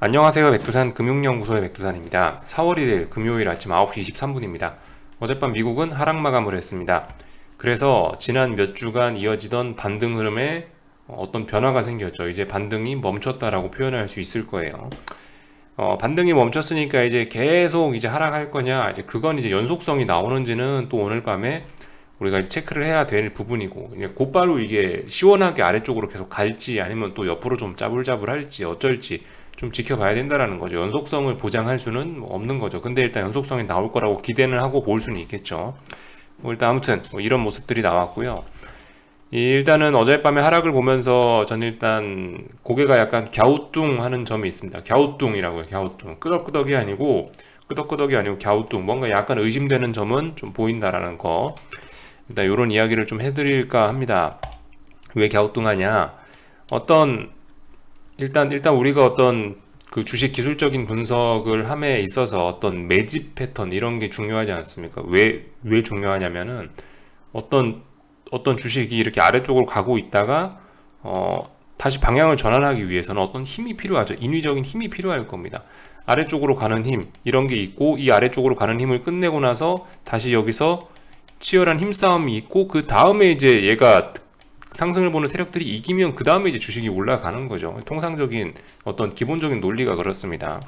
안녕하세요. 백두산 금융연구소의 백두산입니다. 4월 1일 금요일 아침 9시 23분입니다. 어젯밤 미국은 하락 마감을 했습니다. 그래서 지난 몇 주간 이어지던 반등 흐름에 어떤 변화가 생겼죠. 이제 반등이 멈췄다라고 표현할 수 있을 거예요. 반등이 멈췄으니까 이제 계속 이제 하락할 거냐, 이제 그건 이제 연속성이 나오는지는 또 오늘 밤에 우리가 이제 체크를 해야 될 부분이고, 이제 곧바로 이게 시원하게 아래쪽으로 계속 갈지 아니면 또 옆으로 좀 짜불짜불 할지 어쩔지 좀 지켜봐야 된다라는 거죠. 연속성을 보장할 수는 없는 거죠. 근데 일단 연속성이 나올 거라고 기대는 하고 볼 수는 있겠죠. 일단 아무튼 이런 모습들이 나왔고요. 일단은 어젯밤에 하락을 보면서 저는 일단 고개가 약간 갸우뚱하는 점이 있습니다. 갸우뚱이라고요. 갸우뚱. 끄덕끄덕이 아니고 갸우뚱. 뭔가 약간 의심되는 점은 좀 보인다라는 거. 일단 이런 이야기를 좀 해드릴까 합니다. 왜 갸우뚱하냐? 어떤 일단 우리가 어떤 그 주식 기술적인 분석을 함에 있어서 어떤 매집 패턴 이런 게 중요하지 않습니까? 왜 중요하냐면은 어떤 주식이 이렇게 아래쪽으로 가고 있다가 다시 방향을 전환하기 위해서는 어떤 힘이 필요하죠. 인위적인 힘이 필요할 겁니다. 아래쪽으로 가는 힘 이런 게 있고, 이 아래쪽으로 가는 힘을 끝내고 나서 다시 여기서 치열한 힘싸움이 있고, 그 다음에 이제 얘가 상승을 보는 세력들이 이기면 그 다음에 이제 주식이 올라가는 거죠. 통상적인 어떤 기본적인 논리가 그렇습니다.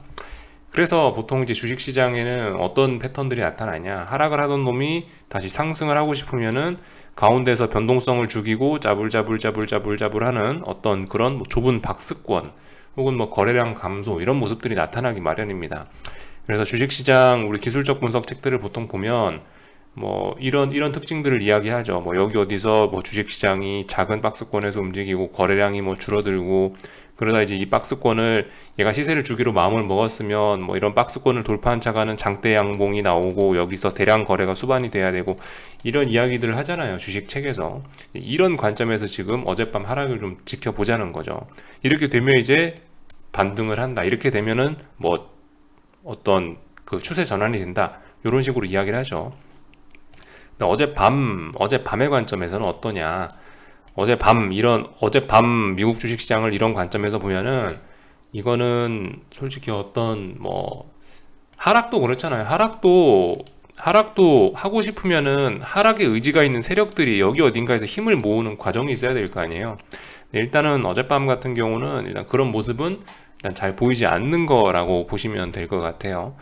그래서 보통 이제 주식 시장에는 어떤 패턴들이 나타나냐, 하락을 하던 놈이 다시 상승을 하고 싶으면은 가운데서 변동성을 죽이고 짜불짜불 하는 어떤 그런 좁은 박스권 혹은 거래량 감소 이런 모습들이 나타나기 마련입니다. 그래서 주식시장 우리 기술적 분석 책들을 보통 보면 이런 특징들을 이야기하죠. 여기 어디서 주식시장이 작은 박스권에서 움직이고 거래량이 줄어들고, 그러다 이제 이 박스권을 얘가 시세를 주기로 마음을 먹었으면 이런 박스권을 돌파한 차가는 장대 양봉이 나오고, 여기서 대량 거래가 수반이 돼야 되고, 이런 이야기들을 하잖아요. 주식 책에서. 이런 관점에서 지금 어젯밤 하락을 좀 지켜보자는 거죠. 이렇게 되면 이제 반등을 한다. 이렇게 되면은 어떤 그 추세 전환이 된다. 이런 식으로 이야기를 하죠. 어젯밤의 관점에서는 어떠냐? 어젯밤 미국 주식시장을 이런 관점에서 보면은, 이거는 솔직히 어떤 하락도 그렇잖아요. 하락도 하고 싶으면은 하락의 의지가 있는 세력들이 여기 어딘가에서 힘을 모으는 과정이 있어야 될 거 아니에요. 일단은 어젯밤 같은 경우는 일단 그런 모습은 일단 잘 보이지 않는 거라고 보시면 될 것 같아요.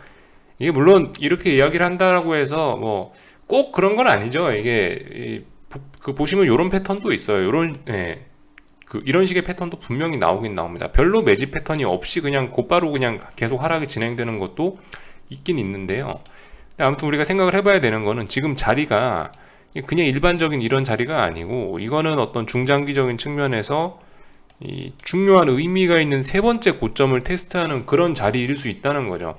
이게 물론 이렇게 이야기를 한다라고 해서 꼭 그런 건 아니죠. 이게 그 보시면 이런 패턴도 있어요. 이런 식의 패턴도 분명히 나오긴 나옵니다. 별로 매집 패턴이 없이 그냥 곧바로 그냥 계속 하락이 진행되는 것도 있긴 있는데요. 아무튼 우리가 생각을 해봐야 되는 거는, 지금 자리가 그냥 일반적인 이런 자리가 아니고, 이거는 어떤 중장기적인 측면에서 이 중요한 의미가 있는 세 번째 고점을 테스트하는 그런 자리일 수 있다는 거죠.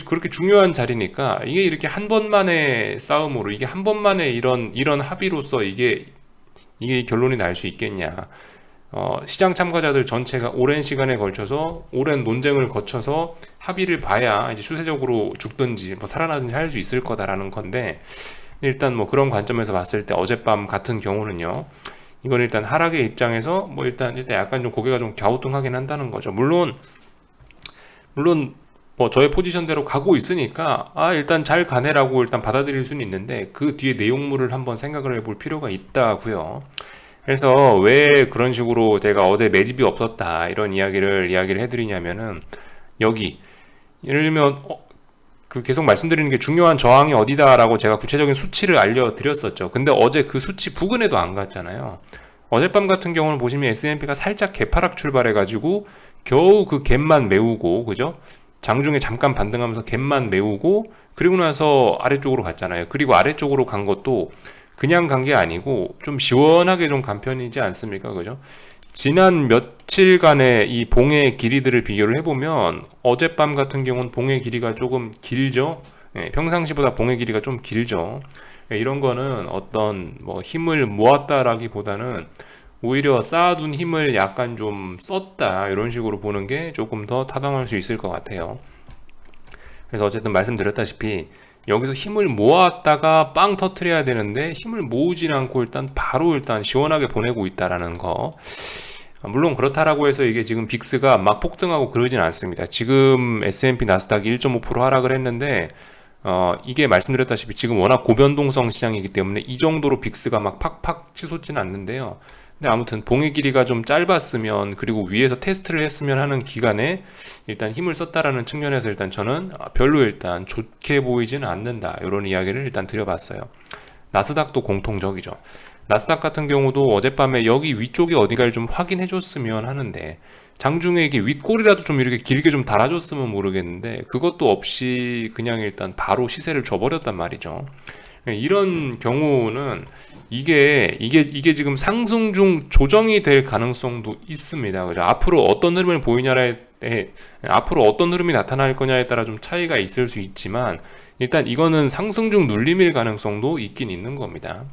그렇게 중요한 자리니까, 이게 이렇게 한 번만의 싸움으로, 이게 한 번만의 이런 합의로서 이게 결론이 날 수 있겠냐. 시장 참가자들 전체가 오랜 시간에 걸쳐서 오랜 논쟁을 거쳐서 합의를 봐야 이제 추세적으로 죽든지 살아나든지 할 수 있을 거다라는 건데, 일단 그런 관점에서 봤을 때 어젯밤 같은 경우는요, 이건 일단 하락의 입장에서 일단 약간 좀 고개가 좀 갸우뚱하긴 한다는 거죠. 물론 저의 포지션대로 가고 있으니까 일단 잘 가네라고 일단 받아들일 수는 있는데, 그 뒤에 내용물을 한번 생각을 해볼 필요가 있다고요. 그래서 왜 그런 식으로 제가 어제 매집이 없었다 이런 이야기를 해드리냐면은, 여기 예를 들면 그 계속 말씀드리는 게 중요한 저항이 어디다라고 제가 구체적인 수치를 알려드렸었죠. 근데 어제 그 수치 부근에도 안 갔잖아요. 어젯밤 같은 경우는 보시면 S&P가 살짝 개파락 출발해가지고 겨우 그 갭만 메우고, 그죠? 장중에 잠깐 반등하면서 갭만 메우고, 그리고 나서 아래쪽으로 갔잖아요. 그리고 아래쪽으로 간 것도 그냥 간 게 아니고 좀 시원하게 좀 간 편이지 않습니까? 그죠? 지난 며칠간의 이 봉의 길이들을 비교를 해보면 어젯밤 같은 경우는 봉의 길이가 조금 길죠. 평상시보다 봉의 길이가 좀 길죠. 이런 거는 어떤 힘을 모았다라기보다는 오히려 쌓아둔 힘을 약간 좀 썼다, 이런 식으로 보는 게 조금 더 타당할 수 있을 것 같아요. 그래서 어쨌든 말씀드렸다시피 여기서 힘을 모았다가 빵 터트려야 되는데 힘을 모으지 않고 일단 바로 시원하게 보내고 있다라는 거. 물론 그렇다라고 해서 이게 지금 빅스가 막 폭등하고 그러진 않습니다. 지금 S&P 나스닥이 1.5% 하락을 했는데 이게 말씀드렸다시피 지금 워낙 고변동성 시장이기 때문에 이 정도로 빅스가 막 팍팍 치솟지는 않는데요. 근데 아무튼 봉의 길이가 좀 짧았으면, 그리고 위에서 테스트를 했으면 하는 기간에 일단 힘을 썼다라는 측면에서 일단 저는 별로 일단 좋게 보이지는 않는다, 이런 이야기를 일단 드려봤어요. 나스닥도 공통적이죠. 나스닥 같은 경우도 어젯밤에 여기 위쪽에 어디가를 좀 확인해 줬으면 하는데, 장중에 이게 윗골이라도 좀 이렇게 길게 좀 달아줬으면 모르겠는데, 그것도 없이 그냥 일단 바로 시세를 줘버렸단 말이죠. 이런 경우는 이게 지금 상승 중 조정이 될 가능성도 있습니다. 그죠? 앞으로 어떤 흐름을 앞으로 어떤 흐름이 나타날 거냐에 따라 좀 차이가 있을 수 있지만, 일단 이거는 상승 중 눌림일 가능성도 있긴 있는 겁니다.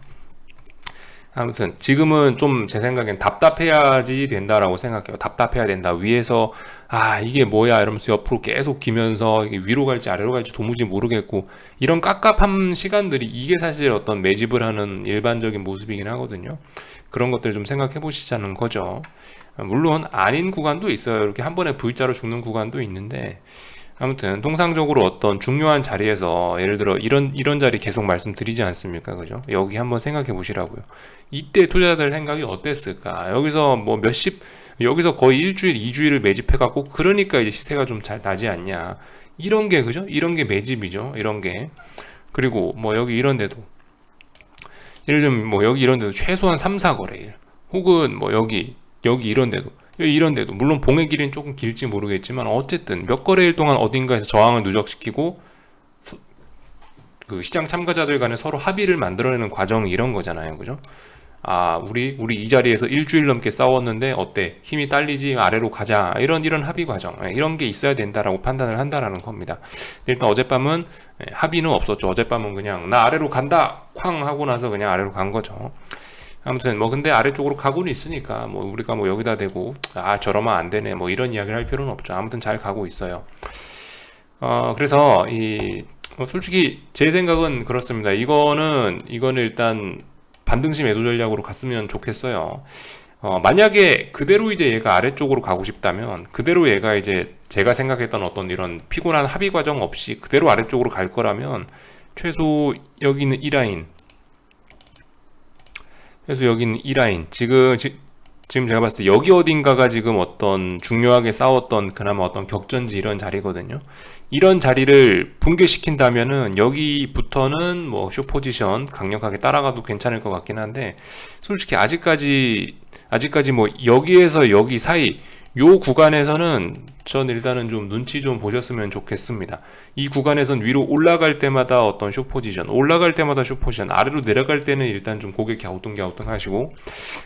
아무튼 지금은 좀 제 생각엔 답답해야지 된다라고 생각해요. 답답해야 된다. 위에서 이게 뭐야 이러면서 옆으로 계속 기면서 이게 위로 갈지 아래로 갈지 도무지 모르겠고, 이런 깝깝한 시간들이 이게 사실 어떤 매집을 하는 일반적인 모습이긴 하거든요. 그런 것들 좀 생각해 보시자는 거죠. 물론 아닌 구간도 있어요. 이렇게 한 번에 V자로 죽는 구간도 있는데, 아무튼 통상적으로 어떤 중요한 자리에서, 예를 들어 이런 자리 계속 말씀드리지 않습니까? 그죠? 여기 한번 생각해 보시라고요. 이때 투자자들 생각이 어땠을까? 여기서 거의 일주일, 2주일을 매집해 갖고, 그러니까 이제 시세가 좀 잘 나지 않냐. 이런 게, 그죠? 이런 게 매집이죠. 이런 게. 그리고 여기 이런 데도, 예를 들면 여기 이런 데도 최소한 3, 4거래일. 혹은 여기 이런 데도 물론 봉의 길이는 조금 길지 모르겠지만, 어쨌든 몇 거래일 동안 어딘가에서 저항을 누적시키고 그 시장 참가자들 간에 서로 합의를 만들어내는 과정이 이런 거잖아요. 그죠? 우리 이 자리에서 일주일 넘게 싸웠는데 어때? 힘이 딸리지? 아래로 가자. 이런 합의 과정, 이런 게 있어야 된다라고 판단을 한다라는 겁니다. 일단 어젯밤은 합의는 없었죠. 어젯밤은 그냥 나 아래로 간다 쾅 하고 나서 그냥 아래로 간 거죠. 아무튼 근데 아래쪽으로 가고는 있으니까 우리가 여기다 대고 저러면 안 되네 이런 이야기를 할 필요는 없죠. 아무튼 잘 가고 있어요. 그래서 솔직히 제 생각은 그렇습니다. 이거는 일단 반등시 매도 전략으로 갔으면 좋겠어요. 만약에 그대로 이제 얘가 아래쪽으로 가고 싶다면, 그대로 얘가 이제 제가 생각했던 어떤 이런 피곤한 합의 과정 없이 그대로 아래쪽으로 갈 거라면, 최소 여기는 E라인, 그래서 여기는 E라인, 지금 제가 봤을 때 여기 어딘가가 지금 어떤 중요하게 싸웠던 그나마 어떤 격전지 이런 자리거든요. 이런 자리를 붕괴시킨다면은 여기부터는 숏 포지션 강력하게 따라가도 괜찮을 것 같긴 한데, 솔직히 아직까지 여기에서 여기 사이 요 구간에서는 전 일단은 좀 눈치 좀 보셨으면 좋겠습니다. 이 구간에선 위로 올라갈 때마다 어떤 숏 포지션, 올라갈 때마다 숏 포지션, 아래로 내려갈 때는 일단 좀 고개 갸우뚱 하시고,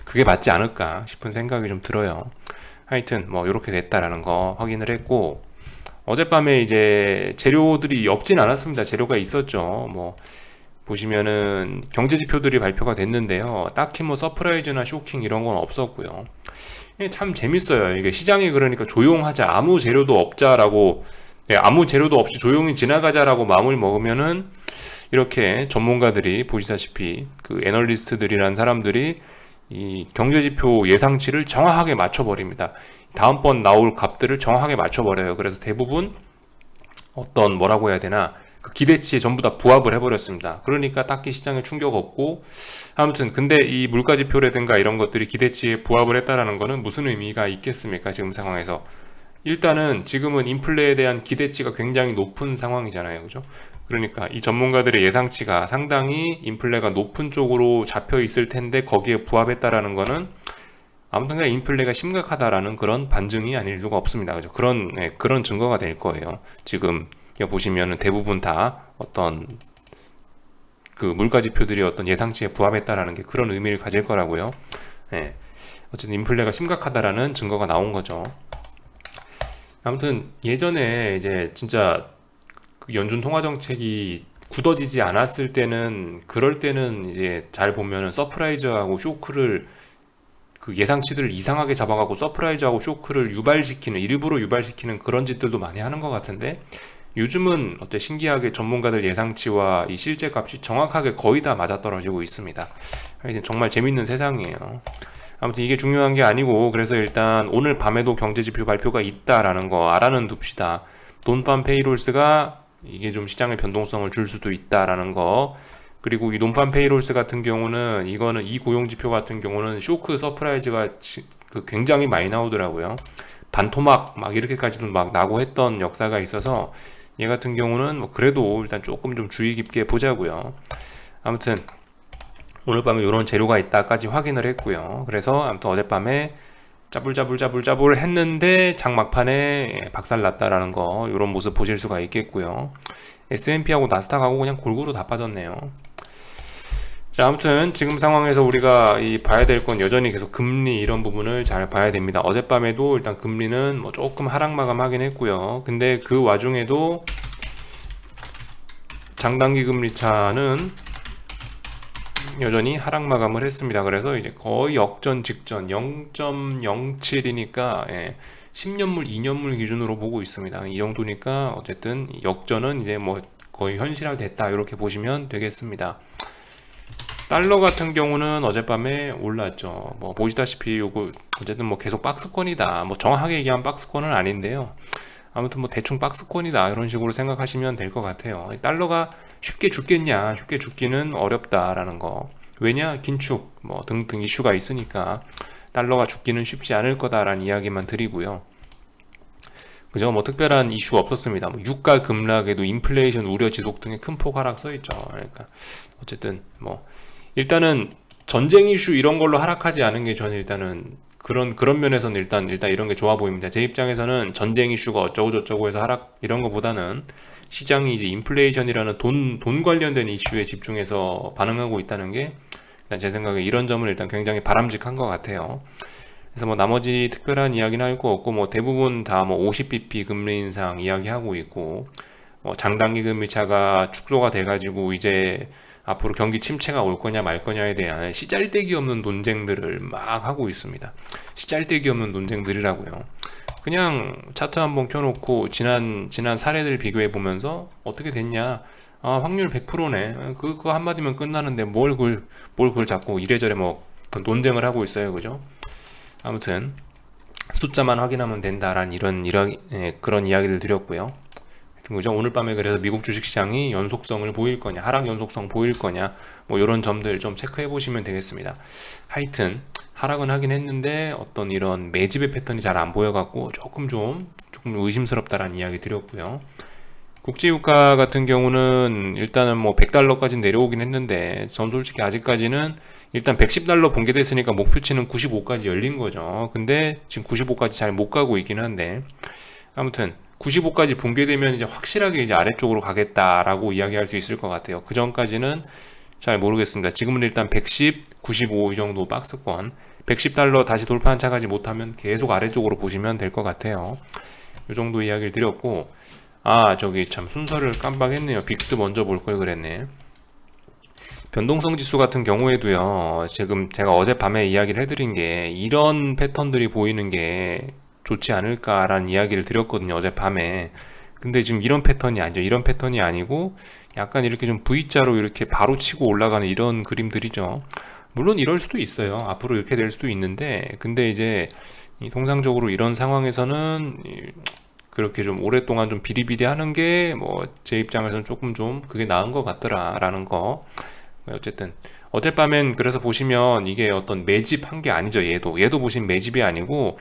그게 맞지 않을까 싶은 생각이 좀 들어요. 하여튼 이렇게 됐다라는 거 확인을 했고, 어젯밤에 이제 재료들이 없진 않았습니다. 재료가 있었죠. 보시면은 경제 지표들이 발표가 됐는데요. 딱히 서프라이즈나 쇼킹 이런 건 없었고요. 참 재밌어요. 이게 시장이 그러니까 조용하자, 아무 재료도 없자라고, 아무 재료도 없이 조용히 지나가자라고 마음을 먹으면은, 이렇게 전문가들이 보시다시피 그 애널리스트들이란 사람들이 이 경제지표 예상치를 정확하게 맞춰버립니다. 다음번 나올 값들을 정확하게 맞춰버려요. 그래서 대부분 어떤 뭐라고 해야 되나, 그 기대치에 전부 다 부합을 해버렸습니다. 그러니까 딱히 시장에 충격 없고, 아무튼 근데 이 물가지표라든가 이런 것들이 기대치에 부합을 했다라는 거는 무슨 의미가 있겠습니까? 지금 상황에서 일단은 지금은 인플레에 대한 기대치가 굉장히 높은 상황이잖아요. 그죠? 그러니까 이 전문가들의 예상치가 상당히 인플레가 높은 쪽으로 잡혀 있을 텐데, 거기에 부합했다라는 거는 아무튼 그냥 인플레가 심각하다라는 그런 반증이 아닐 수가 없습니다. 그죠? 그런 증거가 될 거예요. 지금 보시면은 대부분 다 어떤 그 물가지표들이 어떤 예상치에 부합했다라는 게 그런 의미를 가질 거라고요. 어쨌든 인플레가 심각하다라는 증거가 나온 거죠. 아무튼 예전에 이제 진짜 그 연준 통화 정책이 굳어지지 않았을 때는, 그럴 때는 이제 잘 보면은 서프라이즈하고 쇼크를, 그 예상치들을 이상하게 잡아가고 서프라이즈하고 쇼크를 일부러 유발시키는 그런 짓들도 많이 하는 것 같은데, 요즘은 신기하게 전문가들 예상치와 이 실제 값이 정확하게 거의 다 맞아떨어지고 있습니다. 정말 재밌는 세상이에요. 아무튼 이게 중요한 게 아니고, 그래서 일단 오늘 밤에도 경제지표 발표가 있다라는 거 알아는 둡시다. 논팜 페이롤스가 이게 좀 시장의 변동성을 줄 수도 있다라는 거. 그리고 이 논팜 페이롤스 같은 경우는, 이거는 이 고용지표 같은 경우는 쇼크 서프라이즈가 굉장히 많이 나오더라고요. 반토막 막 이렇게까지도 막 나고 했던 역사가 있어서, 얘 같은 경우는 뭐 그래도 일단 조금 좀 주의 깊게 보자고요. 아무튼 오늘 밤에 이런 재료가 있다까지 확인을 했고요. 그래서 아무튼 어젯밤에 짜불짜불 했는데 장막판에 박살났다라는 거, 이런 모습 보실 수가 있겠고요. S&P하고 나스닥하고 그냥 골고루 다 빠졌네요. 자, 아무튼 지금 상황에서 우리가 봐야 될 건 여전히 계속 금리 이런 부분을 잘 봐야 됩니다. 어젯밤에도 일단 금리는 뭐 조금 하락 마감하긴 했고요. 근데 그 와중에도 장단기 금리 차는 여전히 하락 마감을 했습니다. 그래서 이제 거의 역전 직전 0.07이니까 10년물, 2년물 기준으로 보고 있습니다. 이 정도니까 어쨌든 역전은 이제 뭐 거의 현실화됐다, 이렇게 보시면 되겠습니다. 달러 같은 경우는 어젯밤에 올랐죠. 뭐 보시다시피 요거 어쨌든 뭐 계속 박스권이다. 뭐 정확하게 얘기하면 박스권은 아닌데요. 아무튼 뭐 대충 박스권이다, 이런 식으로 생각하시면 될 것 같아요. 달러가 쉽게 죽겠냐? 쉽게 죽기는 어렵다라는 거. 왜냐? 긴축 뭐 등등 이슈가 있으니까 달러가 죽기는 쉽지 않을 거다라는 이야기만 드리고요. 그죠? 뭐 특별한 이슈 없었습니다. 뭐 유가 급락에도 인플레이션 우려 지속 등의 큰 폭 하락 써있죠. 그러니까 어쨌든 뭐 일단은 전쟁 이슈 이런 걸로 하락하지 않은 게 저는 일단은 그런 면에서는 일단 이런 게 좋아 보입니다. 제 입장에서는 전쟁 이슈가 어쩌고 저쩌고 해서 하락 이런 거보다는 시장이 이제 인플레이션이라는 돈 관련된 이슈에 집중해서 반응하고 있다는 게 일단 제 생각에 이런 점은 일단 굉장히 바람직한 것 같아요. 그래서 뭐 나머지 특별한 이야기는 할 거 없고, 뭐 대부분 다 뭐 50bp 금리 인상 이야기하고 있고, 뭐 장단기 금리 차가 축소가 돼가지고 이제 앞으로 경기 침체가 올 거냐 말 거냐에 대한 시잘데기 없는 논쟁들을 막 하고 있습니다. 시잘데기 없는 논쟁들이라고요. 그냥 차트 한번 켜놓고 지난 사례들 비교해 보면서 어떻게 됐냐, 아 확률 100%네, 그거 한마디면 끝나는데 뭘 그걸 자꾸 이래저래 뭐 논쟁을 하고 있어요. 그죠? 아무튼 숫자만 확인하면 된다라는 이런 그런 이야기를 드렸고요. 그죠? 오늘 밤에 그래서 미국 주식시장이 연속성을 보일 거냐, 하락 연속성 보일 거냐, 뭐 이런 점들 좀 체크해 보시면 되겠습니다. 하여튼 하락은 하긴 했는데 어떤 이런 매집의 패턴이 잘 안 보여갖고 조금 의심스럽다라는 이야기 드렸고요. 국제유가 같은 경우는 일단은 뭐 100달러까지 내려오긴 했는데, 전 솔직히 아직까지는 일단 110달러 붕괴됐으니까 목표치는 95까지 열린 거죠. 근데 지금 95까지 잘 못 가고 있긴 한데, 아무튼 95까지 붕괴되면 이제 확실하게 이제 아래쪽으로 가겠다라고 이야기할 수 있을 것 같아요. 그 전까지는 잘 모르겠습니다. 지금은 일단 110, 95 이 정도 박스권, 110달러 다시 돌파한 차 가지 못하면 계속 아래쪽으로 보시면 될 것 같아요. 이 정도 이야기를 드렸고, 저기 참 순서를 깜빡했네요. 빅스 먼저 볼 걸 그랬네. 변동성 지수 같은 경우에도요, 지금 제가 어젯밤에 이야기를 해드린 게 이런 패턴들이 보이는 게 좋지 않을까라는 이야기를 드렸거든요, 어젯밤에. 근데 지금 이런 패턴이 아니죠. 이런 패턴이 아니고 약간 이렇게 좀 V자로 이렇게 바로 치고 올라가는 이런 그림들이죠. 물론 이럴 수도 있어요. 앞으로 이렇게 될 수도 있는데, 근데 이제 통상적으로 이런 상황에서는 그렇게 좀 오랫동안 좀 비리비리하는 게 뭐 제 입장에서는 조금 좀 그게 나은 것 같더라라는 거. 어쨌든 어젯밤엔 그래서 보시면 이게 어떤 매집한 게 아니죠. 얘도 보시면 매집이 아니고,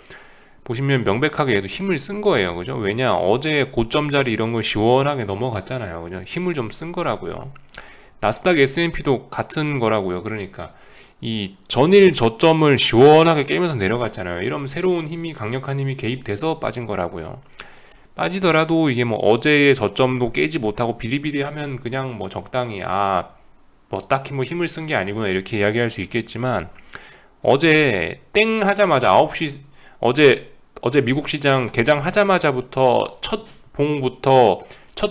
보시면 명백하게 얘도 힘을 쓴 거예요. 그죠? 왜냐, 어제 고점 자리 이런 거 시원하게 넘어갔잖아요. 그죠? 힘을 좀 쓴 거라고요. 나스닥 S&P도 같은 거라고요. 그러니까 이 전일 저점을 시원하게 깨면서 내려갔잖아요. 이러면 새로운 힘이, 강력한 힘이 개입돼서 빠진 거라고요. 빠지더라도 이게 뭐 어제의 저점도 깨지 못하고 비리비리하면 그냥 뭐 적당히 뭐 딱히 뭐 힘을 쓴 게 아니구나 이렇게 이야기할 수 있겠지만, 어제 땡 하자마자 9시, 어제 미국 시장 개장하자마자부터 첫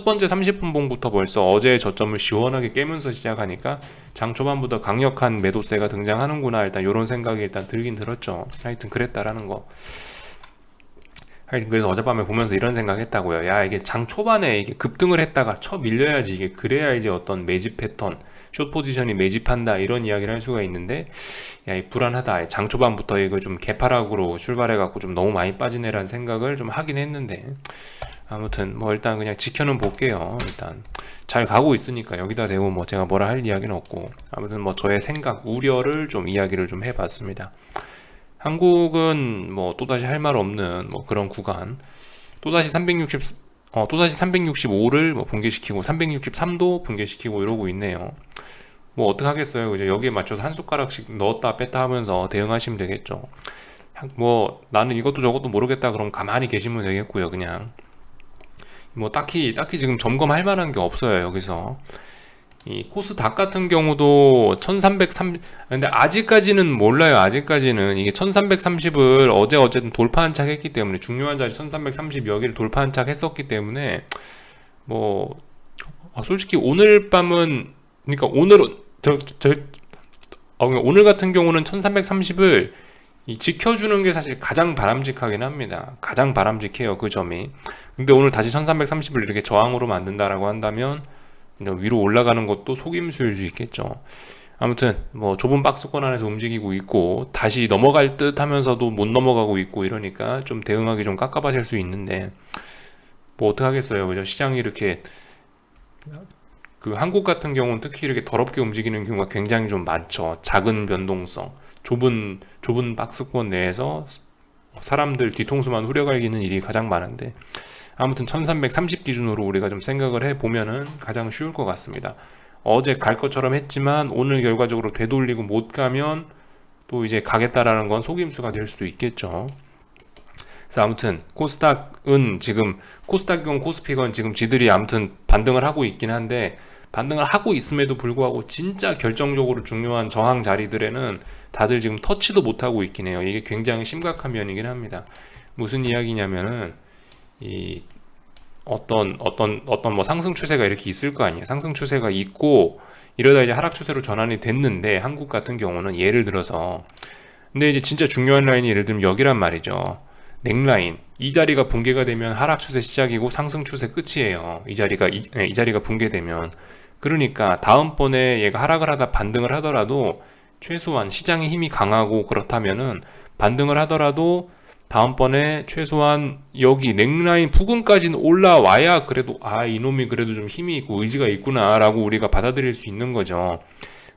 번째 30분 봉부터 벌써 어제의 저점을 시원하게 깨면서 시작하니까 장 초반부터 강력한 매도세가 등장하는구나, 일단 이런 생각이 일단 들긴 들었죠. 하여튼 그랬다라는 거. 하여튼 그래서 어젯밤에 보면서 이런 생각했다고요. 야, 이게 장 초반에 이게 급등을 했다가 쳐 밀려야지, 이게 그래야 이제 어떤 매집 패턴, 숏 포지션이 매집한다 이런 이야기를 할 수가 있는데, 야, 이 불안하다. 장 초반부터 이거 좀 개파락으로 출발해갖고 좀 너무 많이 빠지네라는 생각을 좀 하긴 했는데, 아무튼 뭐 일단 그냥 지켜는 볼게요. 일단 잘 가고 있으니까 여기다 대고 뭐 제가 뭐라 할 이야기는 없고, 아무튼 뭐 저의 생각, 우려를 좀 이야기를 좀 해봤습니다. 한국은 뭐 또다시 할 말 없는 뭐 그런 구간, 또다시 365를 뭐 붕괴시키고 363도 붕괴시키고 이러고 있네요. 뭐 어떡하겠어요. 그죠? 여기에 맞춰서 한 숟가락씩 넣었다 뺐다 하면서 대응하시면 되겠죠. 뭐 나는 이것도 저것도 모르겠다 그럼 가만히 계시면 되겠고요. 그냥 뭐 딱히 지금 점검할 만한 게 없어요. 여기서 이 코스닥 같은 경우도 1330, 근데 아직까지는 몰라요. 아직까지는 이게 1330을 어쨌든 돌파한 착 했기 때문에, 중요한 자리 1330 여기를 돌파한 착 했었기 때문에 뭐 솔직히 오늘 밤은, 그러니까 오늘은 오늘 같은 경우는 1330을 지켜주는 게 사실 가장 바람직하긴 합니다. 가장 바람직해요, 그 점이. 근데 오늘 다시 1330을 이렇게 저항으로 만든다라고 한다면 위로 올라가는 것도 속임수일 수 있겠죠. 아무튼 뭐 좁은 박스권 안에서 움직이고 있고 다시 넘어갈 듯 하면서도 못 넘어가고 있고 이러니까 좀 대응하기 좀 깝깝하실 수 있는데, 뭐 어떡하겠어요. 그죠? 시장이 이렇게, 그 한국 같은 경우는 특히 이렇게 더럽게 움직이는 경우가 굉장히 좀 많죠. 작은 변동성, 좁은 박스권 내에서 사람들 뒤통수만 후려갈기는 일이 가장 많은데, 아무튼 1330 기준으로 우리가 좀 생각을 해보면은 가장 쉬울 것 같습니다. 어제 갈 것처럼 했지만 오늘 결과적으로 되돌리고 못 가면 또 이제 가겠다라는 건 속임수가 될 수도 있겠죠. 그래서 아무튼 코스닥은 지금, 코스닥이건 코스피건 지금 지들이 아무튼 반등을 하고 있긴 한데, 반등을 하고 있음에도 불구하고 진짜 결정적으로 중요한 저항 자리들에는 다들 지금 터치도 못하고 있긴 해요. 이게 굉장히 심각한 면이긴 합니다. 무슨 이야기냐면은, 이 어떤 뭐 상승 추세가 이렇게 있을 거 아니에요. 상승 추세가 있고 이러다 이제 하락 추세로 전환이 됐는데, 한국 같은 경우는 예를 들어서, 근데 이제 진짜 중요한 라인이 예를 들면 여기란 말이죠. 넥라인, 이 자리가 붕괴가 되면 하락 추세 시작이고 상승 추세 끝이에요. 이 자리가 붕괴되면. 그러니까 다음번에 얘가 하락을 하다 반등을 하더라도, 최소한 시장의 힘이 강하고 그렇다면은 반등을 하더라도 다음번에 최소한 여기 넥라인 부근까지는 올라와야 그래도 이놈이 그래도 좀 힘이 있고 의지가 있구나 라고 우리가 받아들일 수 있는 거죠.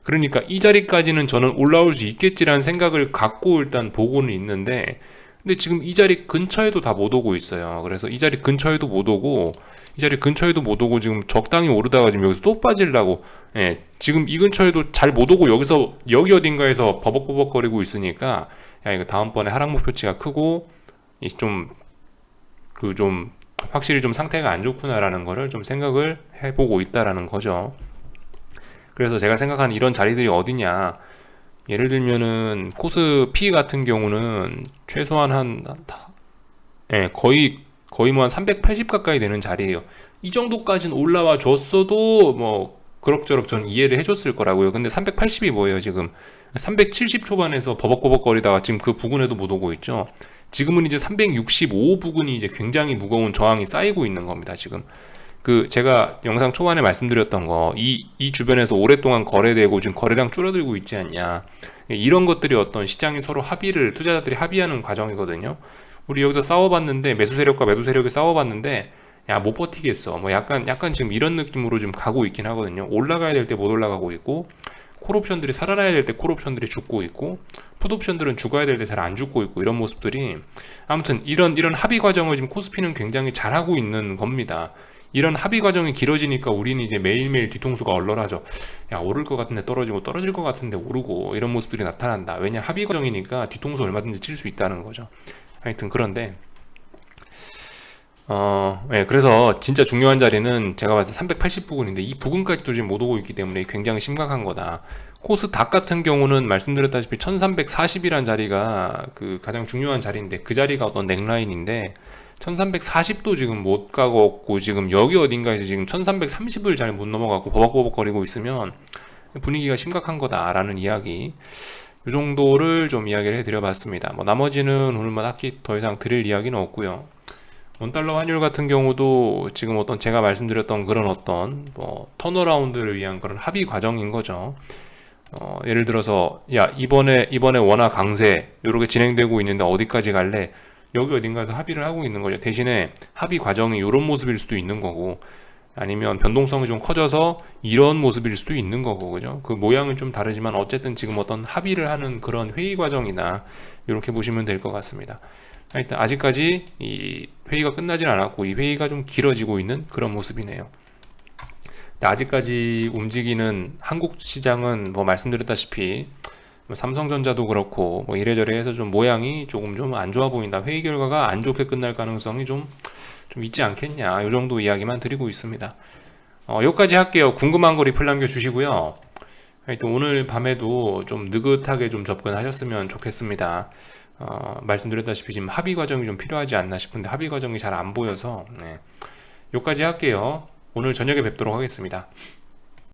그러니까 이 자리까지는 저는 올라올 수 있겠지라는 생각을 갖고 일단 보고는 있는데, 근데 지금 이 자리 근처에도 다 못 오고 있어요. 그래서 이 자리 근처에도 못 오고 지금 적당히 오르다가 지금 여기서 또 빠지려고, 지금 이 근처에도 잘 못 오고 여기 어딘가에서 버벅버벅거리고 있으니까, 야, 이거 다음번에 하락 목표치가 크고 좀 확실히 좀 상태가 안 좋구나라는 거를 좀 생각을 해보고 있다라는 거죠. 그래서 제가 생각하는 이런 자리들이 어디냐, 예를 들면은 코스피 같은 경우는 최소한 거의 뭐 한 380 가까이 되는 자리예요. 이 정도까지는 올라와 줬어도 뭐 그럭저럭 전 이해를 해줬을 거라고요. 근데 380이 뭐예요? 지금 370 초반에서 버벅버벅거리다가 지금 그 부근에도 못 오고 있죠. 지금은 이제 365 부근이 이제 굉장히 무거운 저항이 쌓이고 있는 겁니다. 지금 제가 영상 초반에 말씀드렸던 거, 이 주변에서 오랫동안 거래되고 지금 거래량 줄어들고 있지 않냐, 이런 것들이 어떤 시장이 서로 투자자들이 합의하는 과정이거든요. 우리 여기서 싸워봤는데, 매수 세력과 매도 세력이 싸워봤는데, 야, 못 버티겠어. 뭐 약간 지금 이런 느낌으로 좀 가고 있긴 하거든요. 올라가야 될 때 못 올라가고 있고, 콜옵션들이 살아나야 될 때 콜옵션들이 죽고 있고, 풋옵션들은 죽어야 될 때 잘 안 죽고 있고, 이런 모습들이, 아무튼 이런 합의 과정을 지금 코스피는 굉장히 잘하고 있는 겁니다. 이런 합의 과정이 길어지니까 우리는 이제 매일매일 뒤통수가 얼얼하죠. 야, 오를 것 같은데 떨어지고, 떨어질 것 같은데 오르고, 이런 모습들이 나타난다. 왜냐, 합의 과정이니까 뒤통수 얼마든지 칠 수 있다는 거죠. 하여튼 그런데 그래서 진짜 중요한 자리는 제가 봤을 때 380 부근인데, 이 부근까지도 지금 못 오고 있기 때문에 굉장히 심각한 거다. 코스닥 같은 경우는 말씀드렸다시피 1340이란 자리가 그 가장 중요한 자리인데, 그 자리가 어떤 넥라인인데 1340도 지금 못 가고, 지금 여기 어딘가에서 지금 1330을 잘 못 넘어가고 버벅버벅거리고 있으면 분위기가 심각한 거다라는 이야기, 이 정도를 좀 이야기를 해드려 봤습니다. 뭐 나머지는 오늘 딱히 더 이상 드릴 이야기는 없고요. 원달러 환율 같은 경우도 지금 어떤 제가 말씀드렸던 그런 어떤 뭐 턴어라운드를 위한 그런 합의 과정인 거죠. 예를 들어서 야 이번에 원화 강세 이렇게 진행되고 있는데 어디까지 갈래? 여기 어딘가에서 합의를 하고 있는 거죠. 대신에 합의 과정이 이런 모습일 수도 있는 거고 아니면 변동성이 좀 커져서 이런 모습일 수도 있는 거고 그죠? 그 모양은 좀 다르지만 어쨌든 지금 어떤 합의를 하는 그런 회의 과정이나 이렇게 보시면 될 것 같습니다. 하여튼 아직까지 이 회의가 끝나진 않았고 이 회의가 좀 길어지고 있는 그런 모습이네요. 아직까지 움직이는 한국 시장은 뭐 말씀드렸다시피 뭐 삼성전자도 그렇고 뭐 이래저래 해서 좀 모양이 조금 좀 안 좋아 보인다. 회의 결과가 안 좋게 끝날 가능성이 좀 있지 않겠냐. 이 정도 이야기만 드리고 있습니다. 여기까지 할게요. 궁금한 거 리플 남겨주시고요. 하여튼 오늘 밤에도 좀 느긋하게 좀 접근하셨으면 좋겠습니다. 말씀드렸다시피 지금 합의 과정이 좀 필요하지 않나 싶은데 합의 과정이 잘 안 보여서 여기까지 할게요. 오늘 저녁에 뵙도록 하겠습니다.